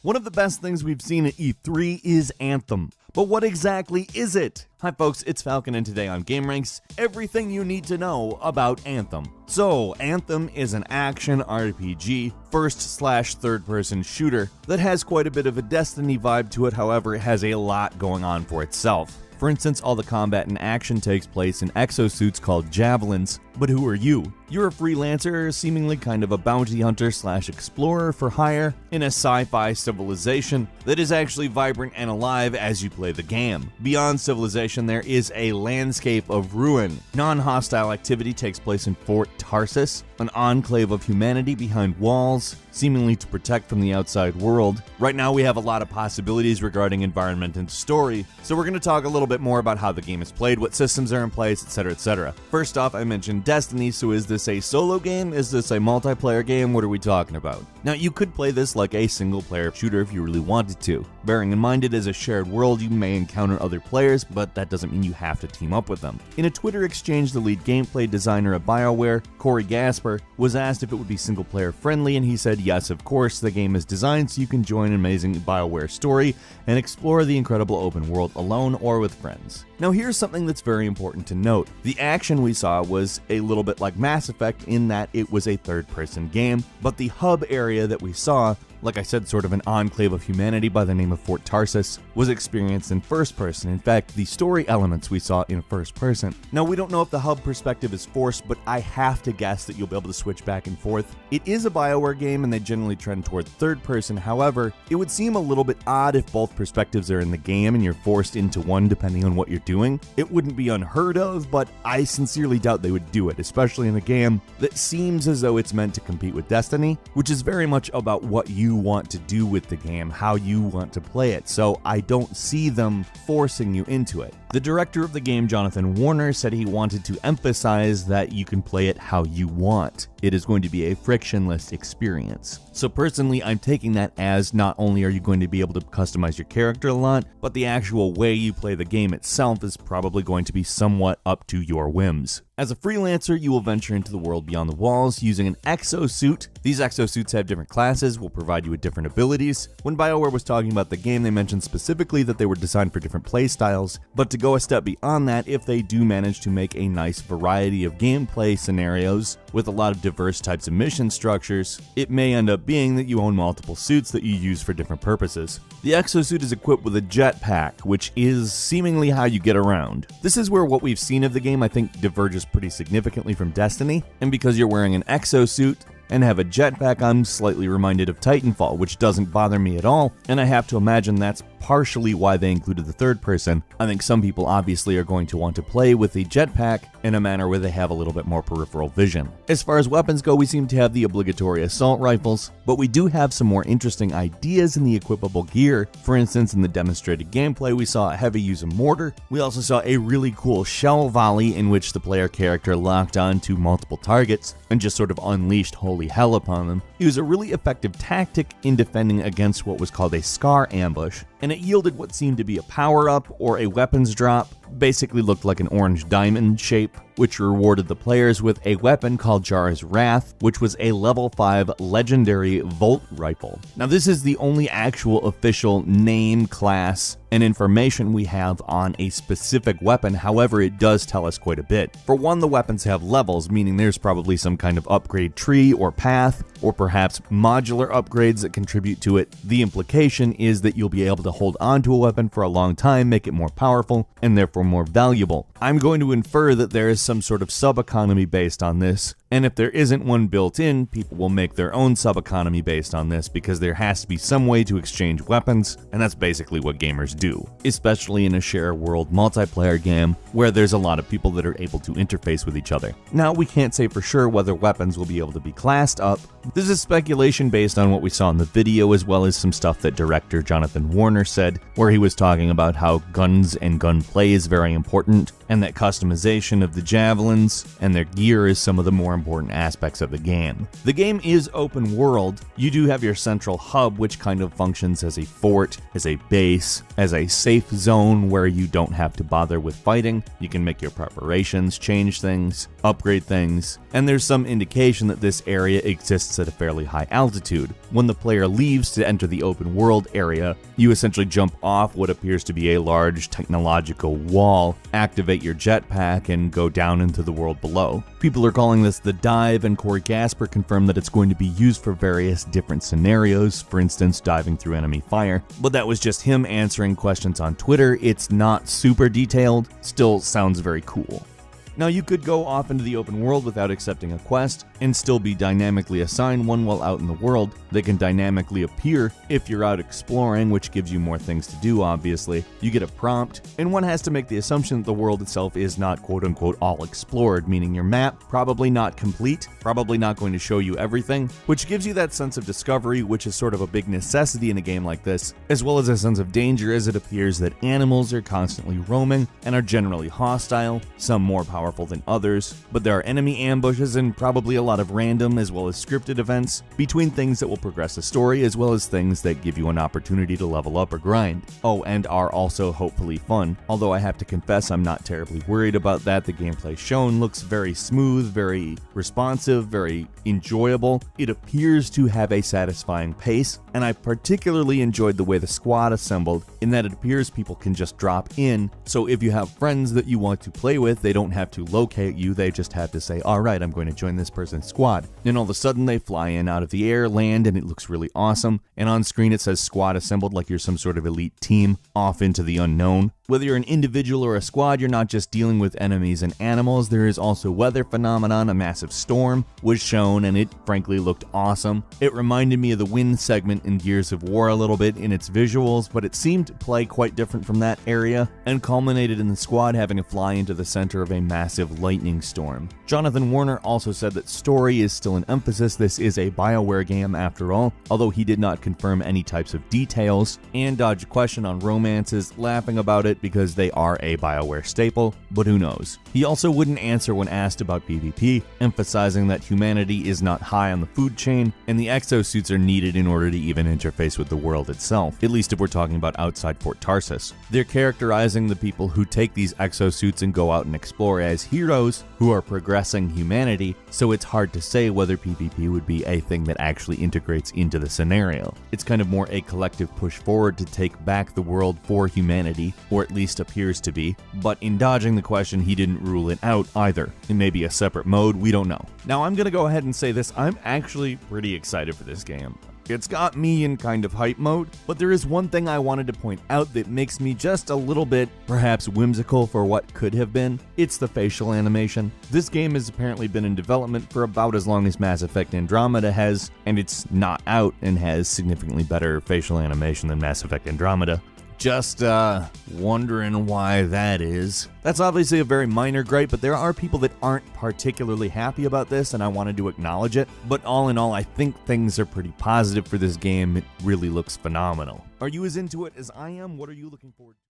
One of the best things we've seen at E3 is Anthem. But what exactly is it? Hi folks, it's Falcon and today on GameRanks, everything you need to know about Anthem. So, Anthem is an action RPG, first/third-person shooter that has quite a bit of a Destiny vibe to it, however it has a lot going on for itself. For instance, all the combat and action takes place in exosuits called javelins. But who are you? You're a freelancer, seemingly kind of a bounty hunter/explorer for hire in a sci-fi civilization that is actually vibrant and alive as you play the game. Beyond civilization, there is a landscape of ruin. Non-hostile activity takes place in Fort Tarsus, an enclave of humanity behind walls, seemingly to protect from the outside world. Right now we have a lot of possibilities regarding environment and story, so we're going to talk a little bit more about how the game is played, what systems are in place, etc, etc. First off, I mentioned Destiny, so is this a solo game? Is this a multiplayer game? What are we talking about? Now, you could play this like a single-player shooter if you really wanted to. Bearing in mind it is a shared world, you may encounter other players, but that doesn't mean you have to team up with them. In a Twitter exchange, the lead gameplay designer at BioWare, Corey Gasper, was asked if it would be single-player friendly, and he said yes, of course. The game is designed so you can join an amazing BioWare story and explore the incredible open world alone or with friends. Now, here's something that's very important to note. The action we saw was a little bit like Mass Effect in that it was a third-person game, but the hub area that we saw, like I said, sort of an enclave of humanity by the name of Fort Tarsus, was experienced in first person. In fact, the story elements we saw in first person. Now, we don't know if the hub perspective is forced, but I have to guess that you'll be able to switch back and forth. It is a BioWare game and they generally trend toward third person. However, it would seem a little bit odd if both perspectives are in the game and you're forced into one depending on what you're doing. It wouldn't be unheard of, but I sincerely doubt they would do it, especially in a game that seems as though it's meant to compete with Destiny, which is very much about what you want to do with the game, how you want to play it, so I don't see them forcing you into it. The director of the game, Jonathan Warner, said he wanted to emphasize that you can play it how you want. It is going to be a frictionless experience. So personally, I'm taking that as not only are you going to be able to customize your character a lot, but the actual way you play the game itself is probably going to be somewhat up to your whims. As a freelancer, you will venture into the world beyond the walls using an exosuit. These exosuits have different classes, will provide you with different abilities. When BioWare was talking about the game, they mentioned specifically that they were designed for different playstyles, but to go a step beyond that, if they do manage to make a nice variety of gameplay scenarios with a lot of diverse types of mission structures, it may end up being that you own multiple suits that you use for different purposes. The exosuit is equipped with a jetpack, which is seemingly how you get around. This is where what we've seen of the game, I think, diverges pretty significantly from Destiny, and because you're wearing an exosuit and have a jetpack, I'm slightly reminded of Titanfall, which doesn't bother me at all, and I have to imagine that's partially why they included the third person. I think some people obviously are going to want to play with the jetpack in a manner where they have a little bit more peripheral vision. As far as weapons go, we seem to have the obligatory assault rifles, but we do have some more interesting ideas in the equipable gear. For instance, in the demonstrated gameplay, we saw a heavy use of mortar. We also saw a really cool shell volley in which the player character locked onto multiple targets and just sort of unleashed holy hell upon them. It was a really effective tactic in defending against what was called a Scar ambush, and it yielded what seemed to be a power-up or a weapons drop. Basically looked like an orange diamond shape, which rewarded the players with a weapon called Jar's Wrath, which was a level 5 legendary Volt rifle. Now, this is the only actual official name, class, and information we have on a specific weapon. However, it does tell us quite a bit. For one, the weapons have levels, meaning there's probably some kind of upgrade tree or path, or perhaps modular upgrades that contribute to it. The implication is that you'll be able to hold onto a weapon for a long time, make it more powerful, and therefore more valuable. I'm going to infer that there is some sort of sub-economy based on this, and if there isn't one built in, people will make their own sub-economy based on this because there has to be some way to exchange weapons, and that's basically what gamers do, especially in a share world multiplayer game where there's a lot of people that are able to interface with each other. Now, we can't say for sure whether weapons will be able to be classed up. This is speculation based on what we saw in the video, as well as some stuff that director Jonathan Warner said, where he was talking about how guns and gunplay is very important, and that customization of the javelins and their gear is some of the more important aspects of the game. The game is open world. You do have your central hub, which kind of functions as a fort, as a base, as a safe zone where you don't have to bother with fighting. You can make your preparations, change things, upgrade things, and there's some indication that this area exists at a fairly high altitude. When the player leaves to enter the open world area, you essentially jump off what appears to be a large technological wall, activate your jetpack, and go down into the world below. People are calling this the dive, and Corey Gasper confirmed that it's going to be used for various different scenarios, for instance diving through enemy fire, but that was just him answering questions on Twitter. It's not super detailed, still sounds very cool. Now, you could go off into the open world without accepting a quest and still be dynamically assigned one while out in the world. They can dynamically appear if you're out exploring, which gives you more things to do, obviously. You get a prompt, and one has to make the assumption that the world itself is not quote-unquote all explored, meaning your map probably not complete, probably not going to show you everything, which gives you that sense of discovery, which is sort of a big necessity in a game like this, as well as a sense of danger, as it appears that animals are constantly roaming and are generally hostile, some more powerful than others, but there are enemy ambushes and probably a lot of random as well as scripted events between things that will progress the story as well as things that give you an opportunity to level up or grind. Oh, and are also hopefully fun, although I have to confess I'm not terribly worried about that. The gameplay shown looks very smooth, very responsive, very enjoyable. It appears to have a satisfying pace, and I particularly enjoyed the way the squad assembled, in that it appears people can just drop in, so if you have friends that you want to play with, they don't have to locate you, they just have to say, alright, I'm going to join this person's squad. And all of a sudden they fly in out of the air, land, and it looks really awesome, and on screen it says squad assembled, like you're some sort of elite team off into the unknown. Whether you're an individual or a squad, you're not just dealing with enemies and animals, there is also weather phenomenon. A massive storm was shown, and it frankly looked awesome. It reminded me of the wind segment in Gears of War a little bit in its visuals, but it seemed to play quite different from that area, and culminated in the squad having to fly into the center of a massive lightning storm. Jonathan Warner also said that story is still an emphasis. This is a BioWare game after all, although he did not confirm any types of details, and dodged a question on romances, laughing about it because they are a BioWare staple, but who knows. He also wouldn't answer when asked about PvP, emphasizing that humanity is not high on the food chain, and the exosuits are needed in order to even interface with the world itself, at least if we're talking about outside Fort Tarsus. They're characterizing the people who take these exosuits and go out and explore as heroes who are progressing humanity, so it's hard to say whether PvP would be a thing that actually integrates into the scenario. It's kind of more a collective push forward to take back the world for humanity, or at least appears to be, but in dodging the question, he didn't rule it out either. It may be a separate mode, we don't know. Now, I'm gonna go ahead and say this, I'm actually pretty excited for this game. It's got me in kind of hype mode, but there is one thing I wanted to point out that makes me just a little bit, perhaps whimsical for what could have been. It's the facial animation. This game has apparently been in development for about as long as Mass Effect Andromeda has, and it's not out and has significantly better facial animation than Mass Effect Andromeda. Just wondering why that is. That's obviously a very minor gripe, but there are people that aren't particularly happy about this, and I wanted to acknowledge it. But all in all, I think things are pretty positive for this game. It really looks phenomenal. Are you as into it as I am? What are you looking forward to?